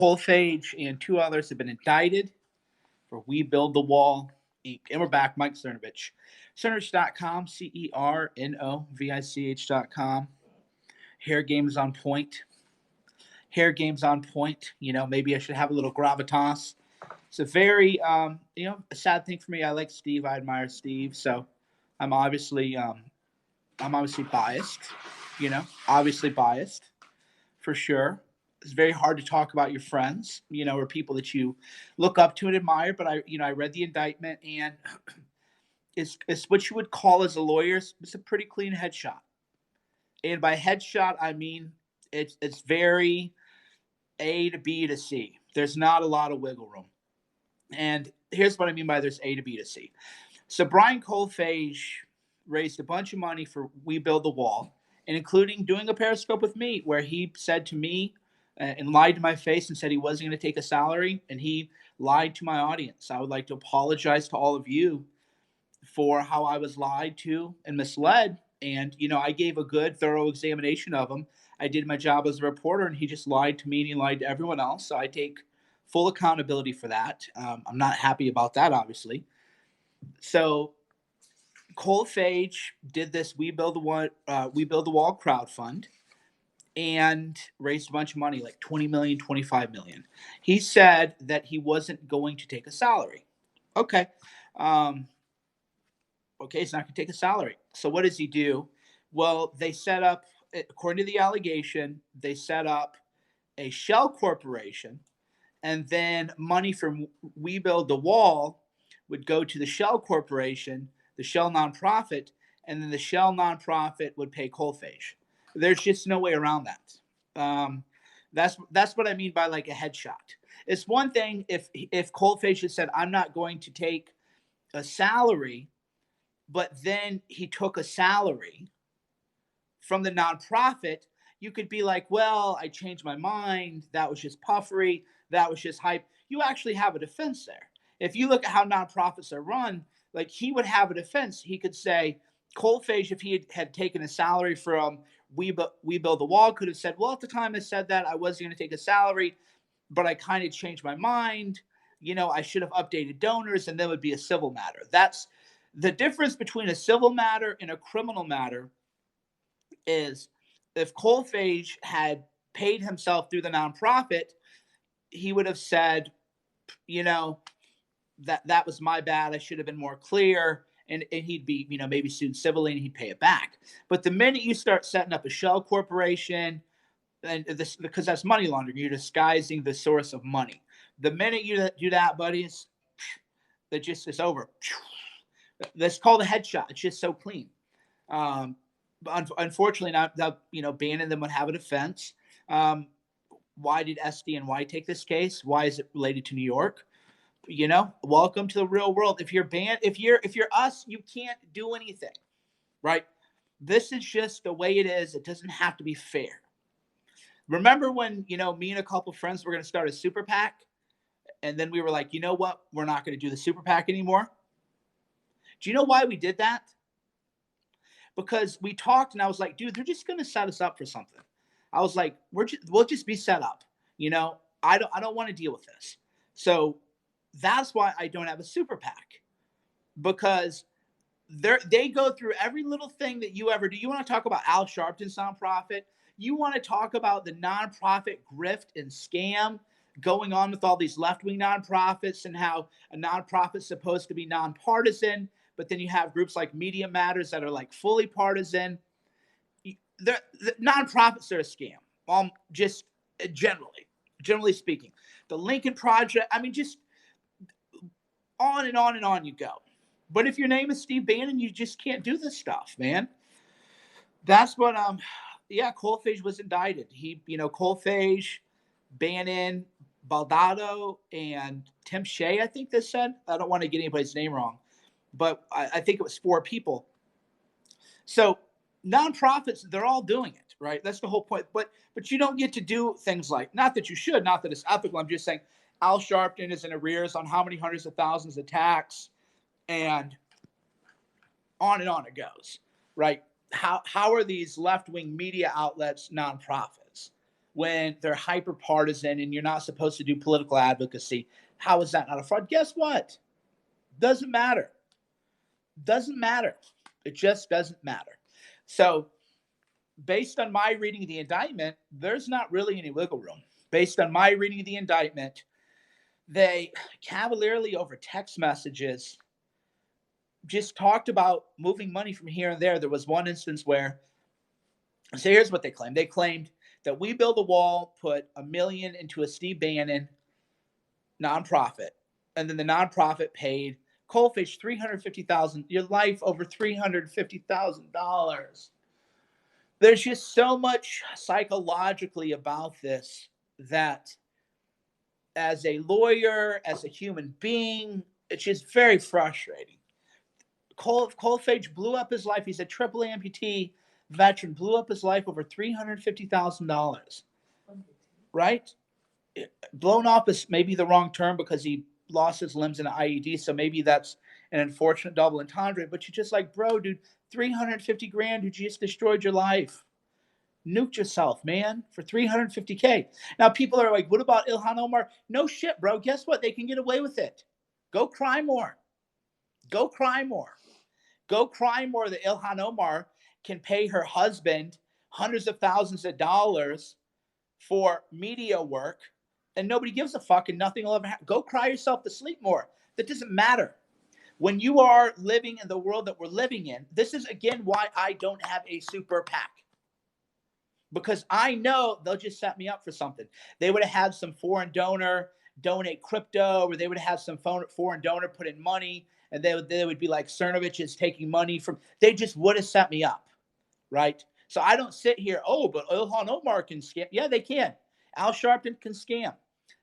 Colfage and two others have been indicted for We Build the Wall, Inc. And we're back, Mike Cernovich. Cernovich.com, CERNOVICH.com. Hair game is on point. Hair game's on point. Maybe I should have a little gravitas. It's a very, a sad thing for me. I like Steve. I admire Steve. So I'm obviously, biased. Obviously biased for sure. It's very hard to talk about your friends, or people that you look up to and admire. But I read the indictment, and it's what you would call as a lawyer. It's a pretty clean headshot, and by headshot I mean it's very A to B to C. There's not a lot of wiggle room, and here's what I mean by there's A to B to C. So Brian Colfage raised a bunch of money for We Build the Wall, and including doing a Periscope with me, where he said to me and lied to my face and said he wasn't going to take a salary, and he lied to my audience. I would like to apologize to all of you for how I was lied to and misled. And, I gave a good, thorough examination of him. I did my job as a reporter, and he just lied to me and he lied to everyone else. So I take full accountability for that. I'm not happy about that, obviously. So Colfage did this We Build the Wall crowdfund and raised a bunch of money, like 20 million, 25 million. He said that he wasn't going to take a salary. Okay. He's not going to take a salary. So what does he do? Well, they set up, according to the allegation, they set up a shell corporation, and then money from We Build the Wall would go to the shell corporation, the shell nonprofit, and then the shell nonprofit would pay Colfage. There's just no way around that. That's what I mean by like a headshot. It's one thing if Colfage had said, I'm not going to take a salary, but then he took a salary from the nonprofit. You could be like, well, I changed my mind. That was just puffery. That was just hype. You actually have a defense there. If you look at how nonprofits are run, like he would have a defense. He could say, Colfage, if he had taken a salary from We Build the Wall, could have said, well, at the time I said that, I wasn't going to take a salary, but I kind of changed my mind. I should have updated donors, and then it would be a civil matter. That's the difference between a civil matter and a criminal matter. Is if Colfage had paid himself through the nonprofit, he would have said, that was my bad. I should have been more clear. And he'd be, maybe sued civilly and he'd pay it back. But the minute you start setting up a shell corporation, and this, because that's money laundering, you're disguising the source of money. The minute you do that, buddies, it's over. That's called a headshot. It's just so clean. Unfortunately, now Bannon them would have a defense. Why did SDNY take this case? Why is it related to New York? Welcome to the real world. If you're banned, if you're us, you can't do anything, right? This is just the way it is. It doesn't have to be fair. Remember when me and a couple of friends were going to start a super PAC, and then we were like, you know what? We're not going to do the super PAC anymore. Do you know why we did that? Because we talked, and I was like, dude, they're just going to set us up for something. I was like, we'll just be set up. I don't want to deal with this. So that's why I don't have a super PAC, because they go through every little thing that you ever do. You want to talk about Al Sharpton's nonprofit? You want to talk about the nonprofit grift and scam going on with all these left-wing nonprofits, and how a nonprofit's supposed to be nonpartisan, but then you have groups like Media Matters that are like fully partisan. The nonprofits are a scam. Just generally speaking, the Lincoln Project. I mean, just on and on and on you go. But if your name is Steve Bannon, you just can't do this stuff, man. That's what Colfage was indicted. Colfage, Bannon, Baldado, and Tim Shea, I think they said. I don't want to get anybody's name wrong, but I think it was 4 people. So nonprofits, they're all doing it, right? That's the whole point. But you don't get to do things like, not that you should, not that it's ethical. I'm just saying Al Sharpton is in arrears on how many hundreds of thousands of tax, and on it goes, right? How are these left-wing media outlets nonprofits? when they're hyper partisan and you're not supposed to do political advocacy. How is that not a fraud? Guess what? Doesn't matter. Doesn't matter. It just doesn't matter. So, based on my reading of the indictment, there's not really any wiggle room. Based on my reading of the indictment, they cavalierly over text messages just talked about moving money from here and there. There was one instance where, so here's what they claimed. They claimed that We Build a Wall put $1 million into a Steve Bannon nonprofit, and then the nonprofit paid Coalfish $350,000. Your life over $350,000. There's just so much psychologically about this that, as a lawyer, as a human being, it's just very frustrating. Coalfish blew up his life. He's a triple amputee veteran, blew up his life over $350,000. Right? Blown off is maybe the wrong term because he lost his limbs in an IED, so maybe that's an unfortunate double entendre. But you're just like, bro, dude, 350 grand, dude, you just destroyed your life. Nuke yourself, man, for 350K. Now people are like, what about Ilhan Omar? No shit, bro. Guess what? They can get away with it. Go cry more. Go cry more. Go cry more that Ilhan Omar can pay her husband hundreds of thousands of dollars for media work, and nobody gives a fuck, and nothing will ever happen. Go cry yourself to sleep more. That doesn't matter. When you are living in the world that we're living in, this is, again, why I don't have a super PAC. Because I know they'll just set me up for something. They would have had some foreign donor donate crypto, or they would have had some foreign donor put in money, and they would be like, Cernovich is taking money from, they just would have set me up, right? So I don't sit here, oh, but Ilhan Omar can scam. Yeah, they can. Al Sharpton can scam.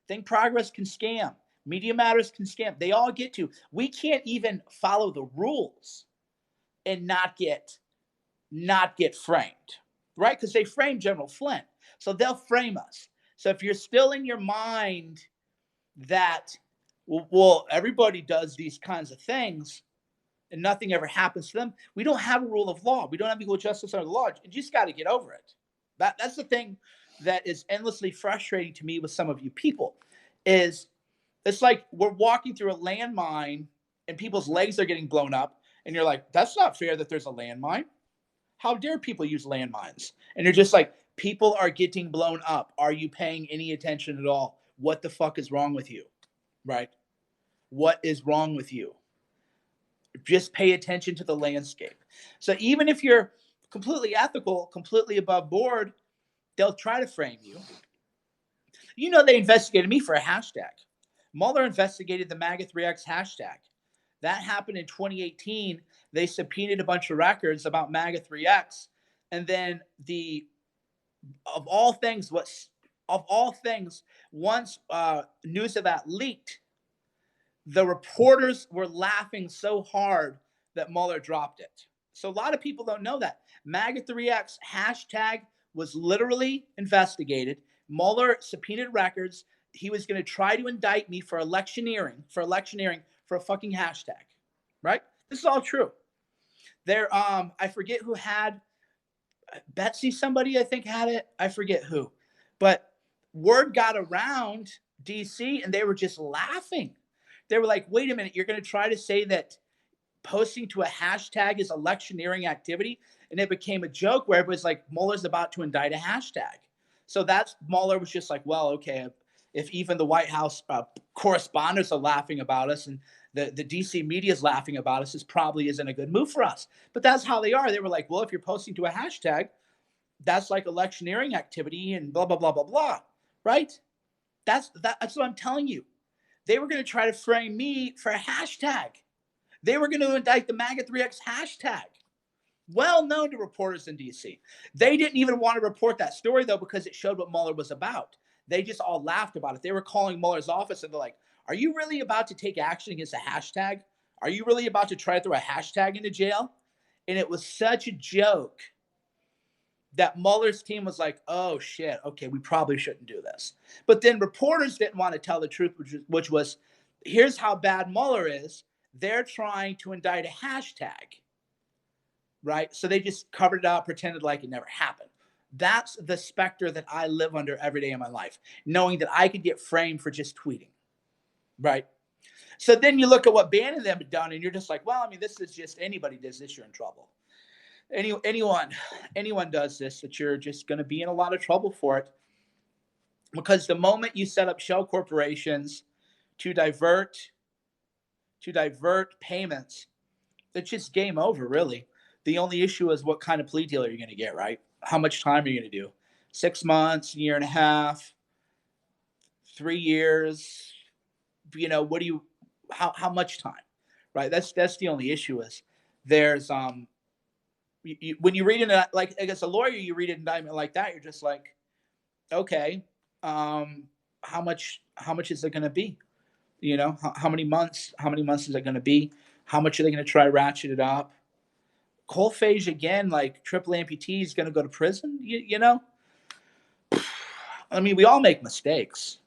Think Progress can scam. Media Matters can scam. They all get to. We can't even follow the rules and not get framed, right? Because they framed General Flynn. So they'll frame us. So if you're still in your mind that, well, everybody does these kinds of things and nothing ever happens to them, we don't have a rule of law. We don't have equal justice under the law. You just got to get over it. That's the thing that is endlessly frustrating to me with some of you people, is it's like we're walking through a landmine and people's legs are getting blown up, and you're like, that's not fair that there's a landmine. How dare people use landmines? And you're just like, people are getting blown up. Are you paying any attention at all? What the fuck is wrong with you? Right? What is wrong with you? Just pay attention to the landscape. So even if you're completely ethical, completely above board, they'll try to frame you. You know, they investigated me for a hashtag. Mueller investigated the MAGA3X hashtag. That happened in 2018. They subpoenaed a bunch of records about MAGA3X. And then of all things, once news of that leaked, the reporters were laughing so hard that Mueller dropped it. So a lot of people don't know that. MAGA3X hashtag was literally investigated. Mueller subpoenaed records. He was going to try to indict me for electioneering for a fucking hashtag, right? This is all true. There, I forget who had, Betsy, somebody I think had it. I forget who, but word got around DC and they were just laughing. They were like, wait a minute, you're going to try to say that posting to a hashtag is electioneering activity? And it became a joke where it was like, Mueller's about to indict a hashtag. So Mueller was just like, well, okay, if even the White House correspondents are laughing about us and the DC media is laughing about us, this probably isn't a good move for us. But that's how they are. They were like, well, if you're posting to a hashtag, that's like electioneering activity and blah, blah, blah, blah, blah, right? That's what I'm telling you. They were going to try to frame me for a hashtag. They were going to indict the MAGA3X hashtag. Well known to reporters in DC. They didn't even want to report that story, though, because it showed what Mueller was about. They just all laughed about it. They were calling Mueller's office and they're like, are you really about to take action against a hashtag? Are you really about to try to throw a hashtag into jail? And it was such a joke that Mueller's team was like, oh, shit, okay, we probably shouldn't do this. But then reporters didn't want to tell the truth, which was, here's how bad Mueller is. They're trying to indict a hashtag, right? So they just covered it up, pretended like it never happened. That's the specter that I live under every day of my life, knowing that I could get framed for just tweeting, right? So then you look at what Bannon and them have done, and you're just like, well, I mean, this is just anybody does this, you're in trouble. Anyone does this, that you're just going to be in a lot of trouble for it, because the moment you set up shell corporations to divert payments, it's just game over, really. The only issue is what kind of plea deal are you going to get, right? How much time are you going to do? 6 months, a year and a half, 3 years? What do you? How much time? Right. That's the only issue. Is there's when you read it like as a lawyer, you read an indictment like that, you're just like, okay, how much is it going to be? How many months? How many months is it going to be? How much are they going to try to ratchet it up? Coalphage again, like triple amputee, is going to go to prison. I mean, we all make mistakes.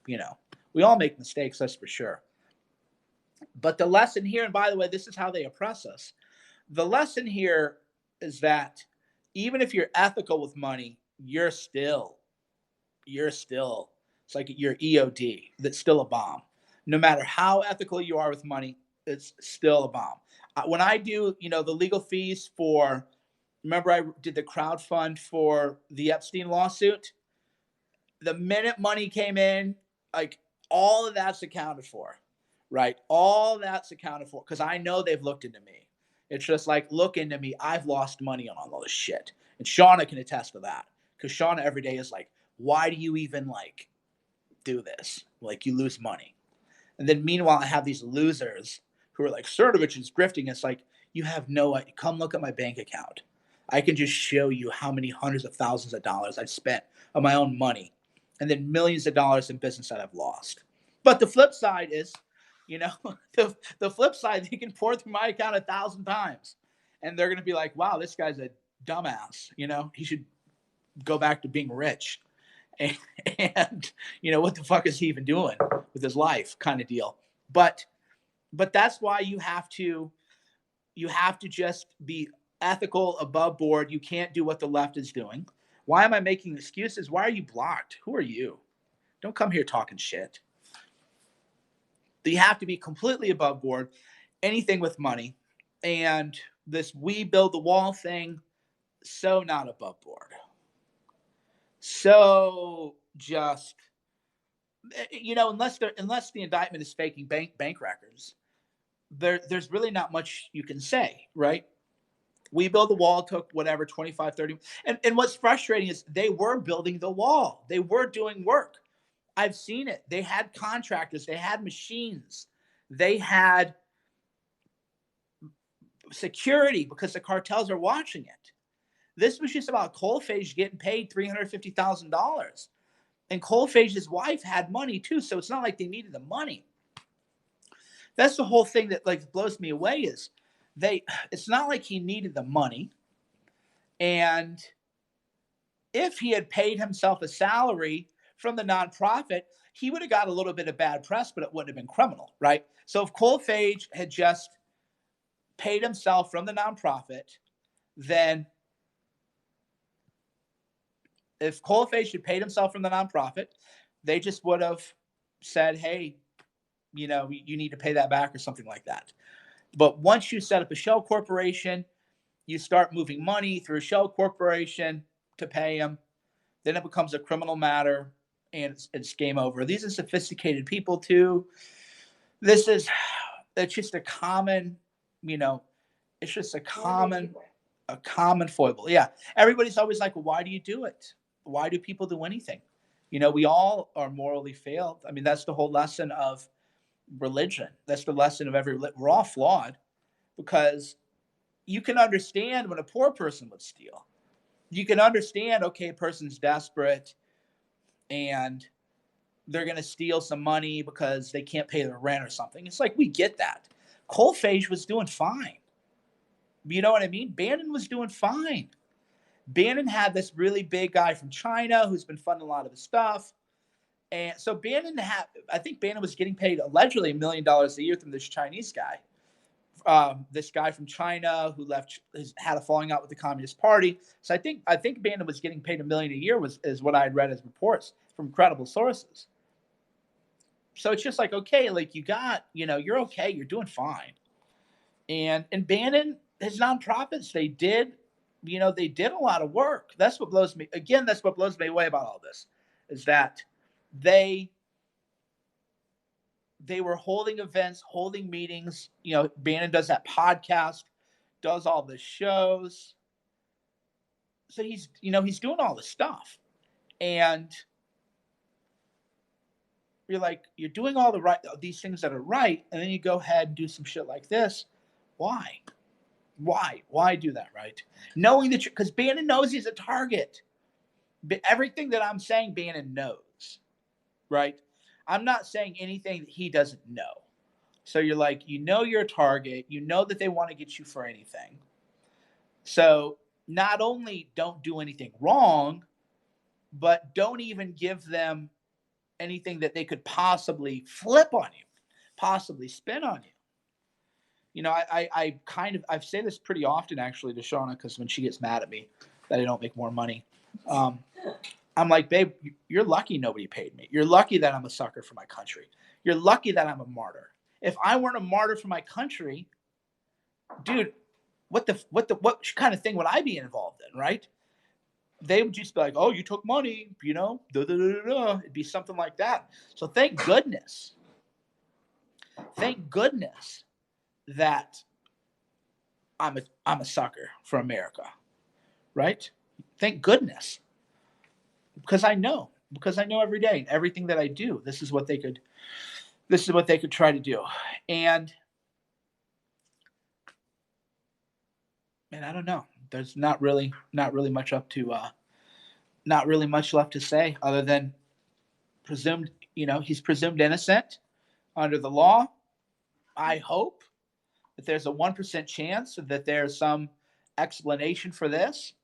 We all make mistakes. That's for sure. But the lesson here, and by the way, this is how they oppress us. The lesson here is that even if you're ethical with money, you're still, it's like your EOD. That's still a bomb. No matter how ethical you are with money, it's still a bomb. When I do, the legal fees for, remember I did the crowdfund for the Epstein lawsuit? The minute money came in, like all of that's accounted for, right? All that's accounted for because I know they've looked into me. It's just like, look into me. I've lost money on all this shit. And Shauna can attest to that because Shauna every day is like, why do you even like do this? Like you lose money. And then meanwhile, I have these losers who are like, Cernovich is grifting. It's like, you have no idea. Come look at my bank account. I can just show you how many hundreds of thousands of dollars I've spent of my own money and then millions of dollars in business that I've lost. But the flip side is, the flip side, they can pour through my account 1,000 times and they're going to be like, wow, this guy's a dumbass. He should go back to being rich. And what the fuck is he even doing with his life kind of deal. But that's why you have to just be ethical, above board. You can't do what the left is doing. Why am I making excuses? Why are you blocked? Who are you? Don't come here talking shit. You have to be completely above board, anything with money. And this we build the wall thing, so not above board. So just, unless the indictment is faking bank records, there's really not much you can say, right? We build the wall, took whatever, 25, 30. And what's frustrating is they were building the wall. They were doing work. I've seen it. They had contractors. They had machines. They had security because the cartels are watching it. This was just about Coalphage getting paid $350,000. And Coalphage's wife had money too, so it's not like they needed the money. That's the whole thing that like blows me away is it's not like he needed the money. And if he had paid himself a salary from the nonprofit, he would have got a little bit of bad press, but it wouldn't have been criminal, right? So if Coalphage had just paid himself from the nonprofit, then if Coalphage had paid himself from the nonprofit, they just would have said, hey, you need to pay that back or something like that. But once you set up a shell corporation, you start moving money through a shell corporation to pay him, then it becomes a criminal matter and it's game over. These are sophisticated people too. It's just a common, it's just a common foible. Yeah. Everybody's always like, well, why do you do it? Why do people do anything? We all are morally failed. I mean, that's the whole lesson of religion. That's the lesson of we're all flawed because you can understand when a poor person would steal. You can understand, okay, a person's desperate and they're going to steal some money because they can't pay their rent or something. It's like, we get that. Coalphage was doing fine. You know what I mean? Bannon was doing fine. Bannon had this really big guy from China who's been funding a lot of his stuff. And so I think Bannon was getting paid allegedly $1 million a year from this Chinese guy this guy from China who had a falling out with the Communist Party. So I think Bannon was getting paid $1 million a year is what I had read as reports from credible sources. So it's just like, okay, like you're okay, you're doing fine. And Bannon, his nonprofits, they did a lot of work. That's what blows me away about all this, is that they were holding events, holding meetings. Bannon does that podcast, does all the shows. So he's doing all this stuff. And you're like, you're doing all these things that are right, and then you go ahead and do some shit like this. Why? Why do that, right? Knowing that because Bannon knows he's a target. But everything that I'm saying, Bannon knows, right? I'm not saying anything that he doesn't know. So you're like, you're a target. You know that they want to get you for anything. So not only don't do anything wrong, but don't even give them anything that they could possibly flip on you, possibly spin on you. I say this pretty often actually to Shauna, because when she gets mad at me that I don't make more money, I'm like, babe, you're lucky nobody paid me. You're lucky that I'm a sucker for my country. You're lucky that I'm a martyr. If I weren't a martyr for my country, dude, what kind of thing would I be involved in, right? They would just be like, oh, you took money, It'd be something like that. So thank goodness that I'm a sucker for America, right? Thank goodness. Because I know every day and everything that I do, this is what they could try to do. And man, I don't know. There's not really much left to say other than he's presumed innocent under the law. I hope that there's a 1% chance that there's some explanation for this.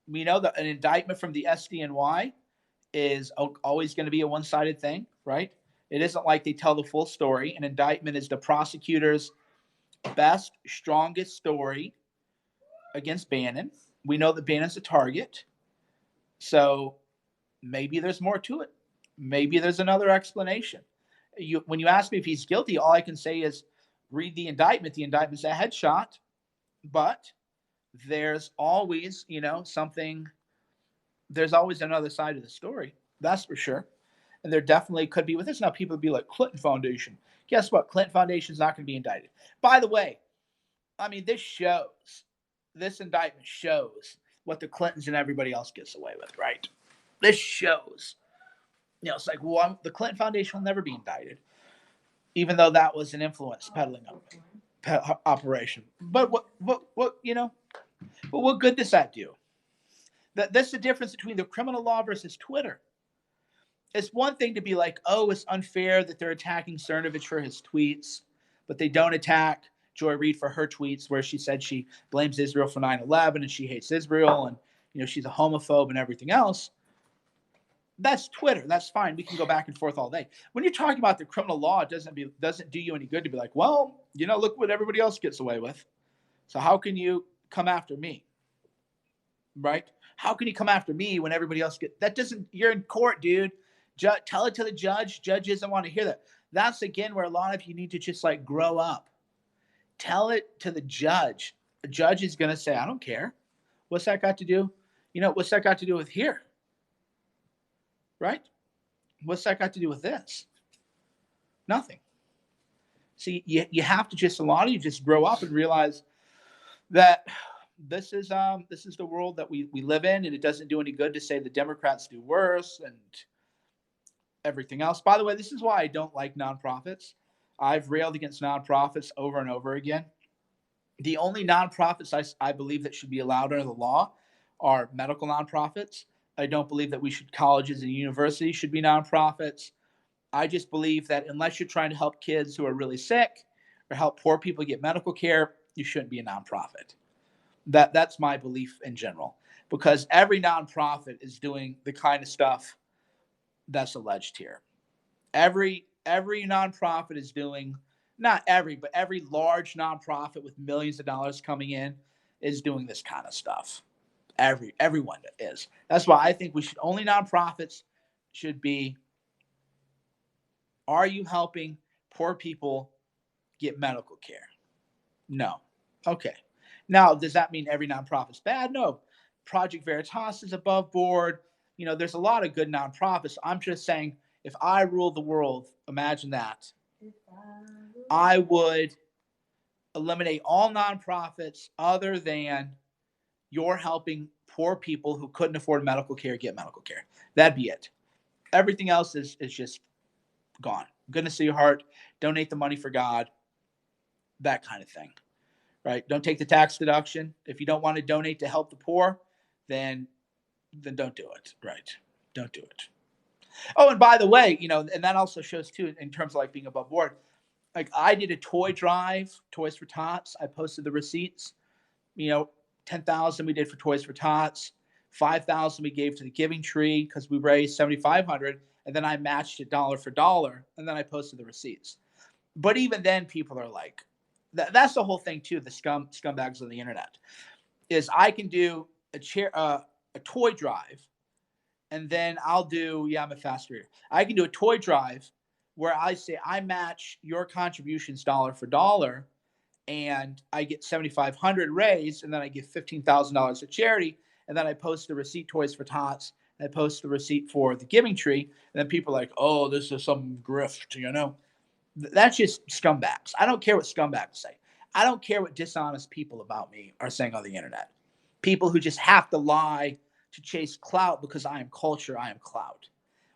We know that an indictment from the SDNY is always going to be a one-sided thing, right? It isn't like they tell the full story. An indictment is the prosecutor's best, strongest story against Bannon. We know that Bannon's a target. So maybe there's more to it. Maybe there's another explanation. When you ask me if he's guilty, all I can say is read the indictment. The indictment's a headshot, but there's always, something. There's always another side of the story. That's for sure. And there definitely could be with this. Now, people would be like, Clinton Foundation. Guess what? Clinton Foundation's not going to be indicted. By the way, I mean, this indictment shows what the Clintons and everybody else gets away with, right? This shows, it's like, well, the Clinton Foundation will never be indicted, even though that was an influence peddling operation. But what good does that do? That's the difference between the criminal law versus Twitter. It's one thing to be like, oh, it's unfair that they're attacking Cernovich for his tweets, but they don't attack Joy Reid for her tweets where she said she blames Israel for 9/11 and she hates Israel and she's a homophobe and everything else. That's Twitter. That's fine. We can go back and forth all day. When you're talking about the criminal law, it doesn't do you any good to be like, well, look what everybody else gets away with. So how can you come after me? Right? How can you come after me when everybody else you're in court, dude. Tell it to the judge. Judge doesn't want to hear that. That's again where a lot of you need to just like grow up. Tell it to the judge. The judge is going to say, I don't care. What's that got to do? What's that got to do with here? Right? What's that got to do with this? Nothing. See, you have to a lot of you just grow up and realize that this is the world that we live in, and it doesn't do any good to say the Democrats do worse and everything else. By the way, this is why I don't like nonprofits. I've railed against nonprofits over and over again. The only nonprofits I believe that should be allowed under the law are medical nonprofits. I don't believe that colleges and universities should be nonprofits. I just believe that unless you're trying to help kids who are really sick or help poor people get medical care, you shouldn't be a nonprofit. That's my belief in general, because every nonprofit is doing the kind of stuff that's alleged here. Every nonprofit is doing not every, but every large nonprofit with millions of dollars coming in is doing this kind of stuff. Everyone is. That's why I think we should only nonprofits should be, are you helping poor people get medical care? No. Okay. Now, does that mean every nonprofit's bad? No. Project Veritas is above board. There's a lot of good nonprofits. I'm just saying, if I ruled the world, imagine that. I would eliminate all nonprofits other than you're helping poor people who couldn't afford medical care get medical care. That'd be it. Everything else is just gone. Goodness of your heart, donate the money for God, that kind of thing. Right? Don't take the tax deduction. If you don't want to donate to help the poor, then don't do it. Right? Don't do it. Oh, and by the way, and that also shows too in terms of like being above board. Like I did a toy drive, Toys for Tots. I posted the receipts. 10,000 we did for Toys for Tots, 5,000 we gave to the Giving Tree because we raised 7,500, and then I matched it dollar for dollar, and then I posted the receipts. But even then, people are like, that's the whole thing too. The scumbags on the internet is I can do a toy drive, and then I'll do I'm a fast reader. I can do a toy drive where I say I match your contributions dollar for dollar, and I get 7,500 raised, and then I give $15,000 to charity, and then I post the receipt Toys for Tots, and I post the receipt for the Giving Tree, and then people are like, oh, this is some grift, That's just scumbags. I don't care what scumbags say. I don't care what dishonest people about me are saying on the internet. People who just have to lie to chase clout because I am culture, I am clout.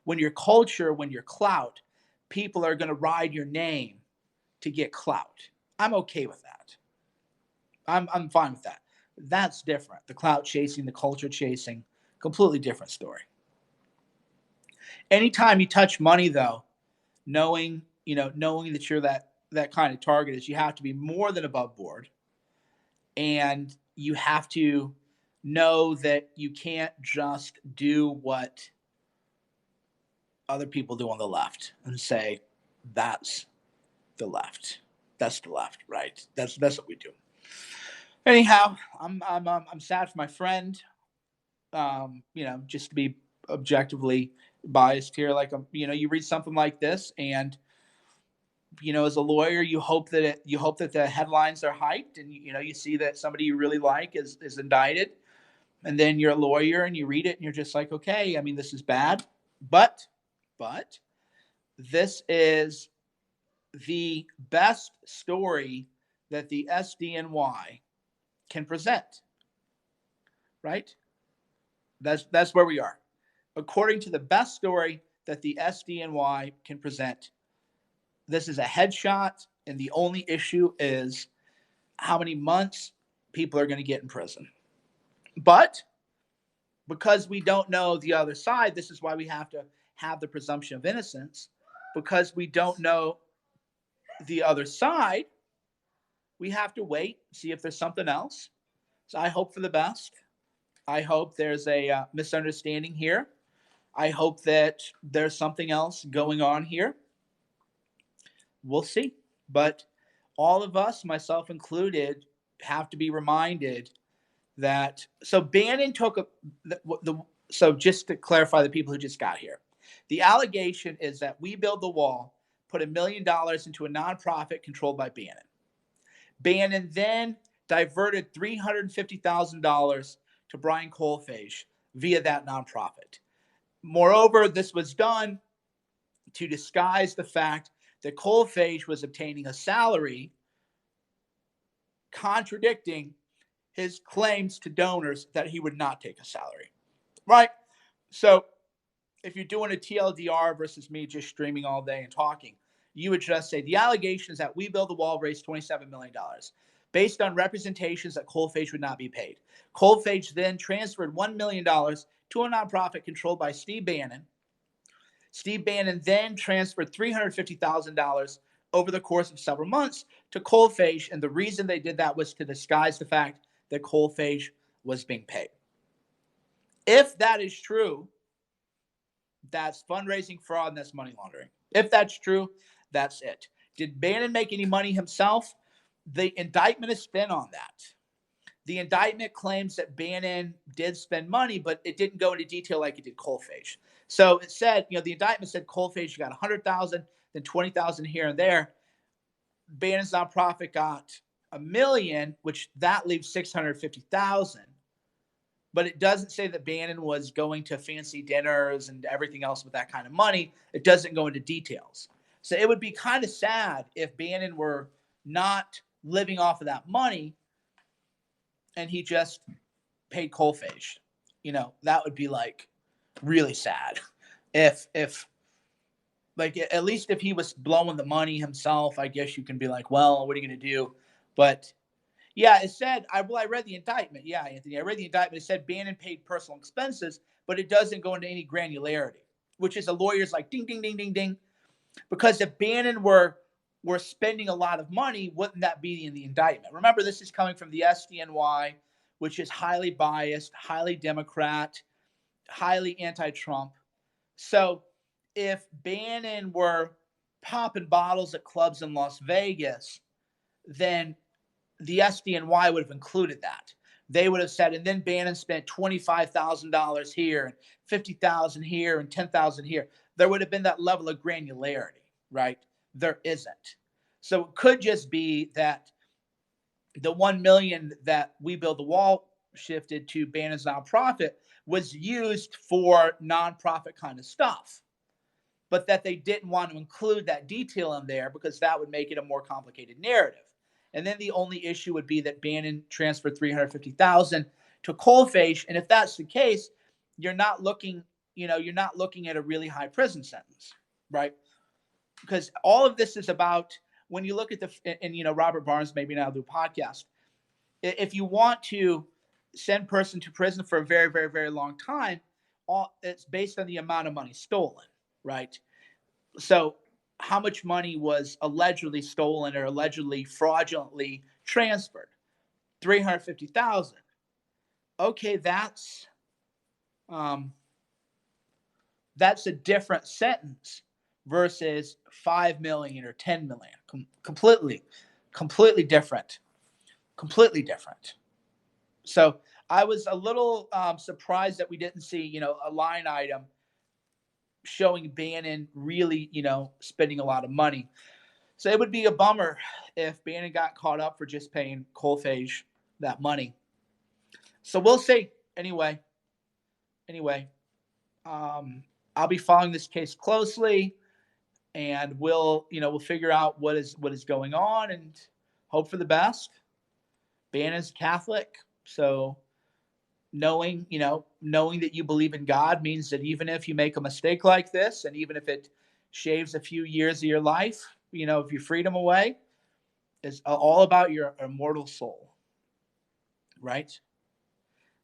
When you're culture, when you're clout, people are going to ride your name to get clout. I'm okay with that. I'm fine with that. That's different. The clout chasing, the culture chasing, completely different story. Anytime you touch money, though, knowing that you're that kind of target is you have to be more than above board, and you have to know that you can't just do what other people do on the left and say that's the left. That's the left, right? That's what we do. Anyhow, I'm sad for my friend. Just to be objectively biased here, like you read something like this, and as a lawyer, you hope that the headlines are hyped, and you see that somebody you really like is indicted, and then you're a lawyer and you read it and you're just like, okay, I mean, this is bad, but this is the best story that the SDNY can present, right? That's where we are. According to the best story that the SDNY can present, this is a headshot, and the only issue is how many months people are going to get in prison. But because we don't know the other side, this is why we have to have the presumption of innocence. Because we don't know the other side, we have to wait, see if there's something else. So I hope for the best. I hope there's a misunderstanding here. I hope that there's something else going on here. We'll see. But all of us, myself included, have to be reminded that. So Bannon took so just to clarify the people who just got here, the allegation is that We Build the Wall put $1 million into a nonprofit controlled by Bannon. Bannon then diverted $350,000 to Brian Colfage via that nonprofit. Moreover, this was done to disguise the fact that Colfage was obtaining a salary, contradicting his claims to donors that he would not take a salary, right? So if you're doing a TLDR versus me just streaming all day and talking, you would just say the allegation is that We Build the Wall raised $27 million based on representations that Colfage would not be paid. Colfage then transferred $1 million to a nonprofit controlled by Steve Bannon. Steve Bannon then transferred $350,000 over the course of several months to Colfage, and the reason they did that was to disguise the fact that Colfage was being paid. If that is true, that's fundraising fraud and that's money laundering. If that's true, that's it. Did Bannon make any money himself? The indictment is thin on that. The indictment claims that Bannon did spend money, but it didn't go into detail like it did Kohlfage. So it said, the indictment said Kohlfage got 100,000, then 20,000 here and there. Bannon's nonprofit got $1 million, which that leaves 650,000. But it doesn't say that Bannon was going to fancy dinners and everything else with that kind of money. It doesn't go into details. So it would be kind of sad if Bannon were not living off of that money and he just paid Kohlfage. That would be like really sad. If like, at least if he was blowing the money himself, I guess you can be like, well, what are you going to do? But yeah, it said, I read the indictment. Yeah, Anthony, I read the indictment. It said Bannon paid personal expenses, but it doesn't go into any granularity, which is a lawyer's like ding, ding, ding, ding, ding. Because if Bannon were spending a lot of money, wouldn't that be in the indictment? Remember, this is coming from the SDNY, which is highly biased, highly Democrat, highly anti-Trump. So if Bannon were popping bottles at clubs in Las Vegas, then the SDNY would have included that. They would have said, and then Bannon spent $25,000 here and $50,000 here and $10,000 here. There would have been that level of granularity, right? There isn't. So it could just be that the $1 million that We Build the Wall shifted to Bannon's nonprofit was used for nonprofit kind of stuff, but that they didn't want to include that detail in there because that would make it a more complicated narrative. And then the only issue would be that Bannon transferred $350,000 to Kohlfage, and if that's the case, you're not looking at a really high prison sentence, right? Because all of this is about, when you look at Robert Barnes maybe now do a podcast. If you want to send person to prison for a very, very, very long time, it's based on the amount of money stolen, right? So how much money was allegedly stolen or allegedly fraudulently transferred? 350,000. Okay, that's a different sentence versus 5 million or 10 million. Completely different. Completely different. So I was a little surprised that we didn't see, a line item showing Bannon really, spending a lot of money. So it would be a bummer if Bannon got caught up for just paying Kohlfage that money. So we'll see. Anyway, I'll be following this case closely, and we'll figure out what is going on and hope for the best. Bannon's Catholic, so knowing that you believe in God means that even if you make a mistake like this, and even if it shaves a few years of your life, of your freedom away, it's all about your immortal soul, right?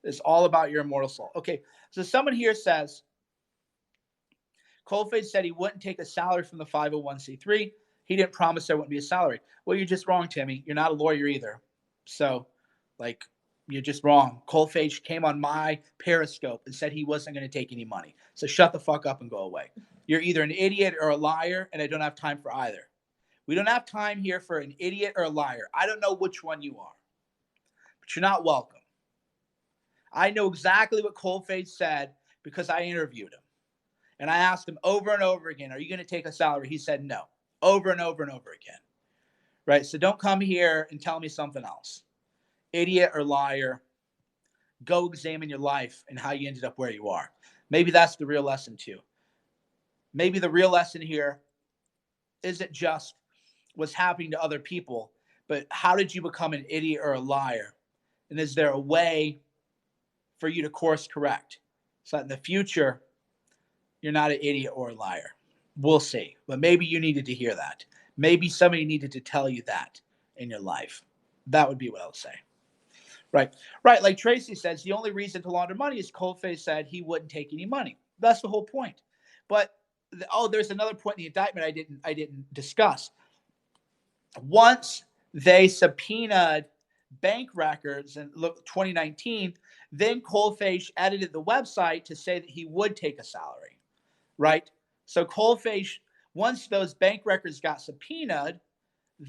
It's all about your immortal soul. Okay, so someone here says, Kohlfage said he wouldn't take a salary from the 501c3. He didn't promise there wouldn't be a salary. Well, you're just wrong, Timmy. You're not a lawyer either. So, you're just wrong. Kohlfage came on my Periscope and said he wasn't going to take any money. So shut the fuck up and go away. You're either an idiot or a liar, and I don't have time for either. We don't have time here for an idiot or a liar. I don't know which one you are, but you're not welcome. I know exactly what Kohlfage said because I interviewed him. And I asked him over and over again, are you going to take a salary? He said no, over and over and over again. Right? So don't come here and tell me something else. Idiot or liar, go examine your life and how you ended up where you are. Maybe that's the real lesson too. Maybe the real lesson here isn't just what's happening to other people, but how did you become an idiot or a liar? And is there a way for you to course correct so that in the future, you're not an idiot or a liar? We'll see. But maybe you needed to hear that. Maybe somebody needed to tell you that in your life. That would be what I would say. Right. Like Tracy says, the only reason to launder money is Kohlfage said he wouldn't take any money. That's the whole point. But there's another point in the indictment I didn't discuss. Once they subpoenaed bank records in 2019, then Kohlfage edited the website to say that he would take a salary. Right. So Kohlfage Once those bank records got subpoenaed,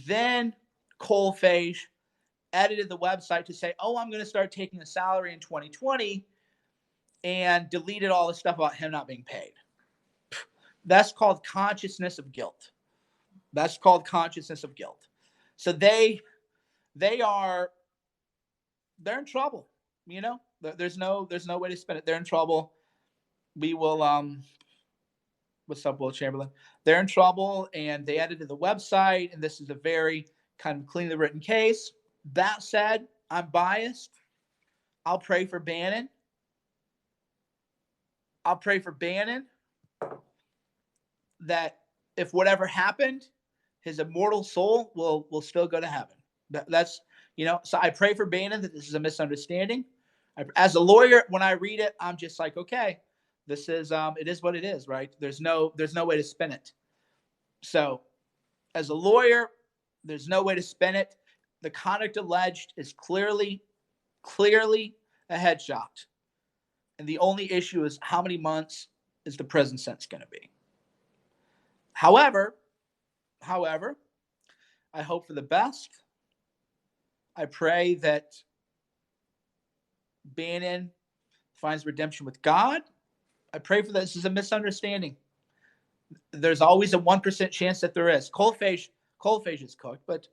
then Kohlfage edited the website to say, oh, I'm going to start taking a salary in 2020, and deleted all the stuff about him not being paid. That's called consciousness of guilt. That's called consciousness of guilt. So they're in trouble. You know, there's no way to spin it. They're in trouble. We will, what's up, Will Chamberlain? They're in trouble, and they edited the website, and this is a very kind of cleanly written case. That said, I'm biased. I'll pray for Bannon. That if whatever happened, his immortal soul will still go to heaven. That's, you know, so I pray for Bannon that this is a misunderstanding. As a lawyer, when I read it, I'm just like, okay, this is it is what it is, right? There's no way to spin it. So as a lawyer, there's no way to spin it. The conduct alleged is clearly a headshot. And the only issue is how many months is the prison sentence going to be. However, I hope for the best. I pray that Bannon finds redemption with God. I pray for this is a misunderstanding. There's always a 1% chance that there is. Kohlfage is cooked, but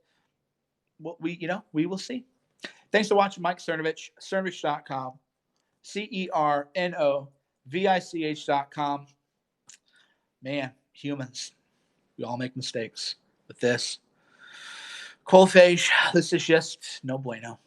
we will see. Thanks for watching, Mike Cernovich, Cernovich.com, CERNOVICH.com. Man, humans, we all make mistakes with this. Kohlfage, this is just no bueno.